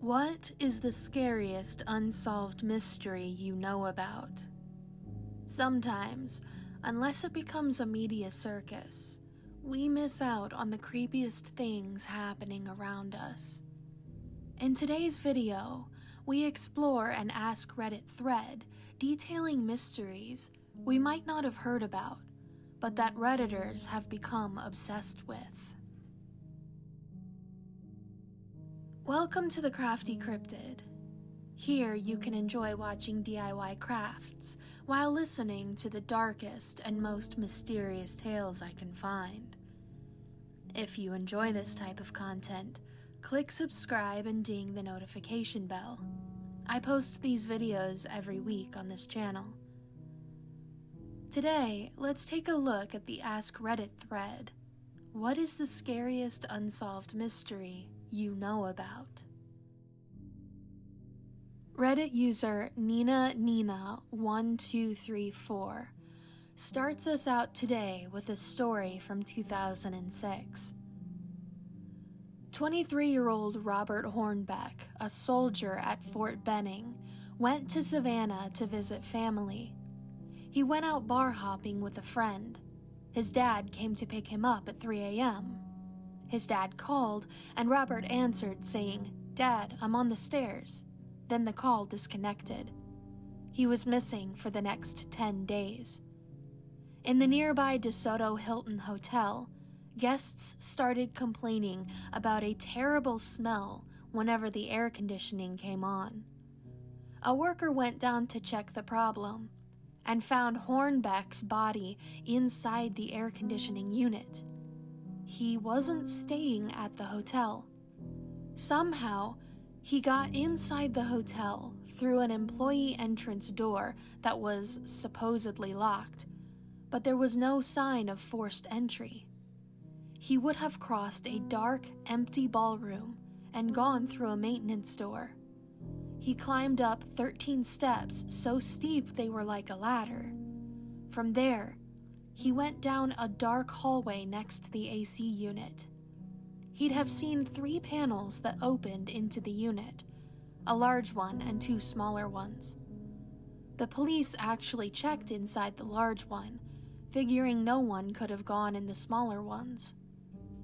What is the scariest unsolved mystery you know about? Sometimes, unless it becomes a media circus, we miss out on the creepiest things happening around us. In today's video, we explore an Ask Reddit thread detailing mysteries we might not have heard about, but that Redditors have become obsessed with. Welcome to the Crafty Cryptid. Here you can enjoy watching DIY crafts while listening to the darkest and most mysterious tales I can find. If you enjoy this type of content, click subscribe and ding the notification bell. I post these videos every week on this channel. Today, let's take a look at the Ask Reddit thread. What is the scariest unsolved mystery you know about? Reddit user NinaNina1234 starts us out today with a story from 2006. 23-year-old Robert Hornbeck, a soldier at Fort Benning, went to Savannah to visit family. He went out bar hopping with a friend. His dad came to pick him up at 3 a.m. His dad called, and Robert answered saying, "Dad, I'm on the stairs." Then the call disconnected. He was missing for the next 10 days. In the nearby DeSoto Hilton Hotel, guests started complaining about a terrible smell whenever the air conditioning came on. A worker went down to check the problem and found Hornbeck's body inside the air conditioning unit. He wasn't staying at the hotel. Somehow, he got inside the hotel through an employee entrance door that was supposedly locked, but there was no sign of forced entry. He would have crossed a dark, empty ballroom and gone through a maintenance door. He climbed up 13 steps so steep they were like a ladder. From there, he went down a dark hallway next to the AC unit. He'd have seen 3 panels that opened into the unit, a large one and 2 smaller ones. The police actually checked inside the large one, figuring no one could have gone in the smaller ones.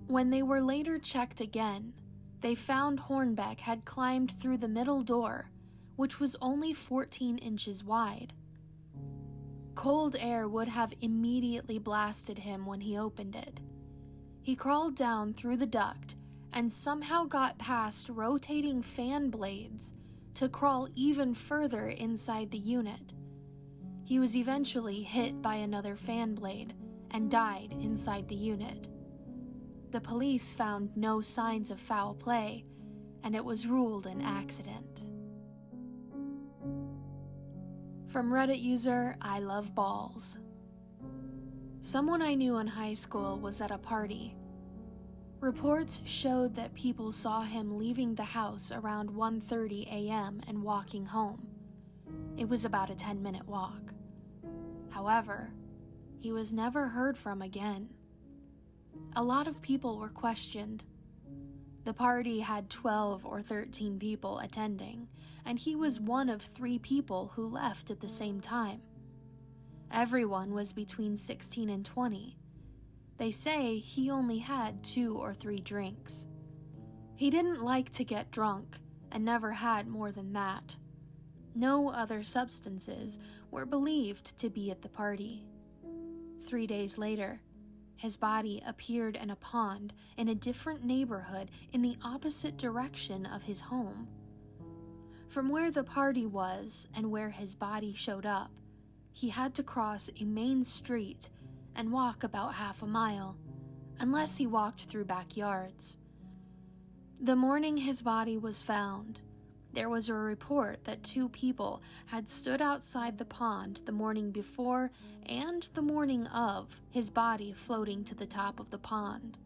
When they were later checked again, they found Hornbeck had climbed through the middle door, which was only 14 inches wide. Cold air would have immediately blasted him when he opened it. He crawled down through the duct and somehow got past rotating fan blades to crawl even further inside the unit. He was eventually hit by another fan blade and died inside the unit. The police found no signs of foul play, and it was ruled an accident. From Reddit user I Love Balls. Someone I knew in high school was at a party. Reports showed that people saw him leaving the house around 1:30 a.m. and walking home. It was about a 10-minute walk. However, he was never heard from again. A lot of people were questioned. The party had 12 or 13 people attending, and he was one of 3 people who left at the same time. Everyone was between 16 and 20. They say he only had 2 or 3 drinks. He didn't like to get drunk and never had more than that. No other substances were believed to be at the party. 3 days later, his body appeared in a pond in a different neighborhood in the opposite direction of his home. From where the party was and where his body showed up, he had to cross a main street and walk about half a mile, unless he walked through backyards. The morning his body was found, there was a report that 2 people had stood outside the pond the morning before and the morning of his body floating to the top of the pond.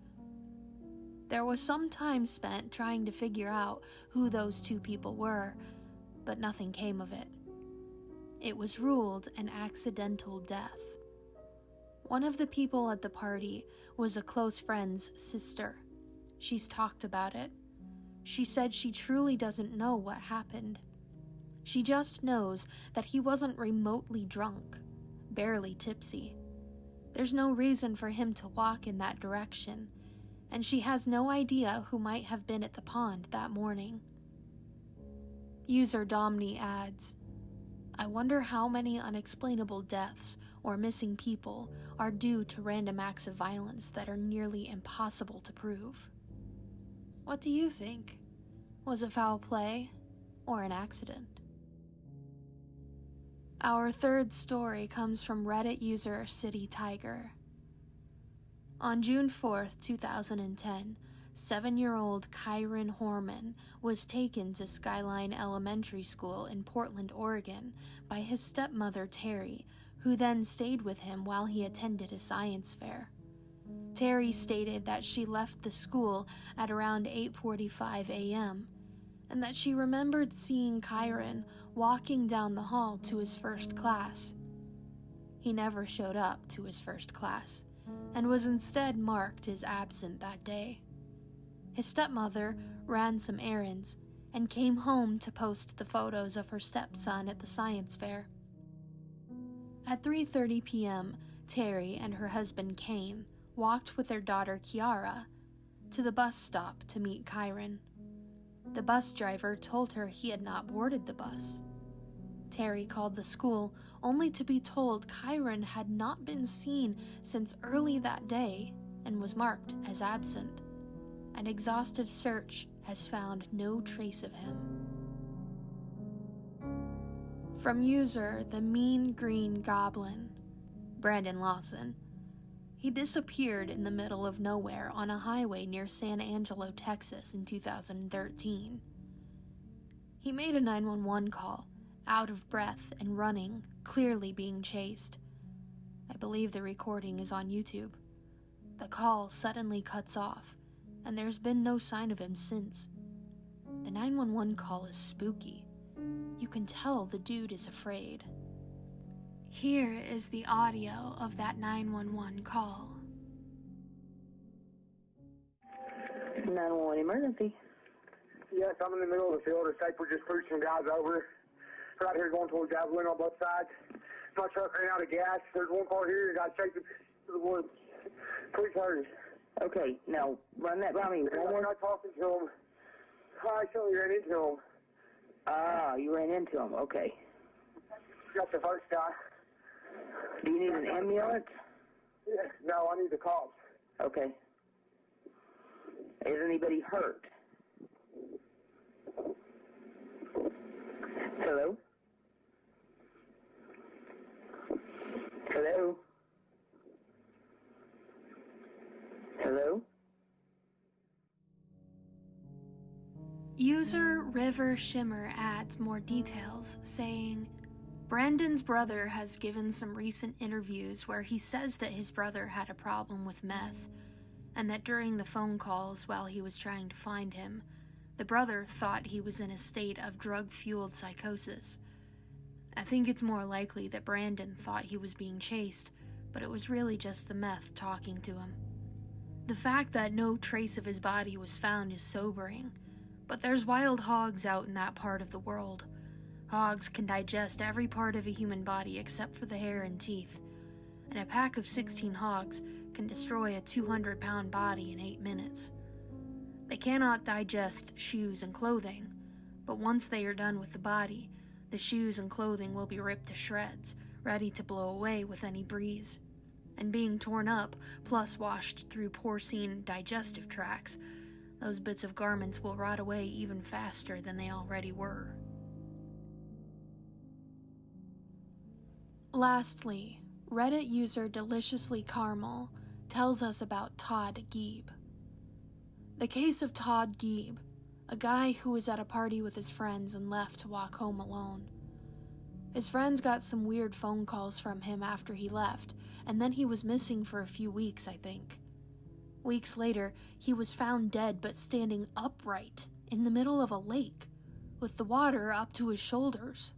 There was some time spent trying to figure out who those 2 people were, but nothing came of it. It was ruled an accidental death. One of the people at the party was a close friend's sister. She's talked about it. She said she truly doesn't know what happened. She just knows that he wasn't remotely drunk, barely tipsy. There's no reason for him to walk in that direction, and she has no idea who might have been at the pond that morning. User Domni adds, I wonder how many unexplainable deaths or missing people are due to random acts of violence that are nearly impossible to prove. What do you think? Was it foul play or an accident? Our third story comes from Reddit user City Tiger. On June 4th, 2010, 7-year-old Kyron Horman was taken to Skyline Elementary School in Portland, Oregon by his stepmother Terry, who then stayed with him while he attended a science fair. Terry stated that she left the school at around 8:45 a.m., and that she remembered seeing Kyron walking down the hall to his first class. He never showed up to his first class, and was instead marked as absent that day. His stepmother ran some errands and came home to post the photos of her stepson at the science fair. At 3:30 p.m., Terry and her husband Kane walked with their daughter Kiara to the bus stop to meet Kyron. The bus driver told her he had not boarded the bus. Terry called the school only to be told Kyron had not been seen since early that day and was marked as absent. An exhaustive search has found no trace of him. From user The Mean Green Goblin, Brandon Lawson. He disappeared in the middle of nowhere on a highway near San Angelo, Texas in 2013. He made a 911 call, out of breath and running, clearly being chased. I believe the recording is on YouTube. The call suddenly cuts off, and there's been no sign of him since. The 911 call is spooky. You can tell the dude is afraid. Here is the audio of that 911 call. 911 emergency. Yes, I'm in the middle of the field. It's like we're just pushing guys over. Right here going towards Javelin on both sides. My truck ran out of gas. There's one car here. You got to take it to the woods. Please hurry. Okay, now run that by me. I'm not talking to him. I actually ran into him. Ah, you ran into him. Okay. Got the first guy. Do you need an ambulance? Yeah, no, I need the cops. Okay. Is anybody hurt? Hello? Hello? Hello? User River Shimmer adds more details, saying, Brandon's brother has given some recent interviews where he says that his brother had a problem with meth, and that during the phone calls while he was trying to find him, the brother thought he was in a state of drug-fueled psychosis. I think it's more likely that Brandon thought he was being chased, but it was really just the meth talking to him. The fact that no trace of his body was found is sobering, but there's wild hogs out in that part of the world. Hogs can digest every part of a human body except for the hair and teeth, and a pack of 16 hogs can destroy a 200-pound body in 8 minutes. They cannot digest shoes and clothing, but once they are done with the body, the shoes and clothing will be ripped to shreds, ready to blow away with any breeze. And being torn up, plus washed through porcine digestive tracts, those bits of garments will rot away even faster than they already were. Lastly, Reddit user Deliciously Caramel tells us about Todd Geeb. The case of Todd Geeb, a guy who was at a party with his friends and left to walk home alone. His friends got some weird phone calls from him after he left, and then he was missing for a few weeks, I think. Weeks later, he was found dead but standing upright in the middle of a lake, with the water up to his shoulders.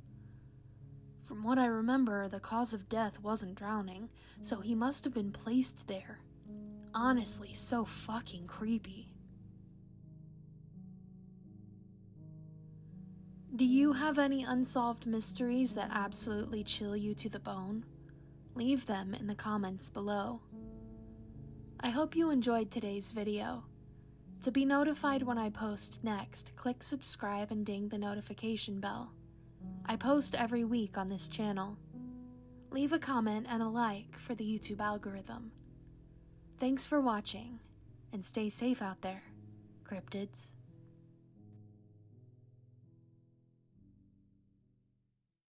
From what I remember, the cause of death wasn't drowning, so he must have been placed there. Honestly, so fucking creepy. Do you have any unsolved mysteries that absolutely chill you to the bone? Leave them in the comments below. I hope you enjoyed today's video. To be notified when I post next, click subscribe and ding the notification bell. I post every week on this channel. Leave a comment and a like for the YouTube algorithm. Thanks for watching, and stay safe out there, cryptids.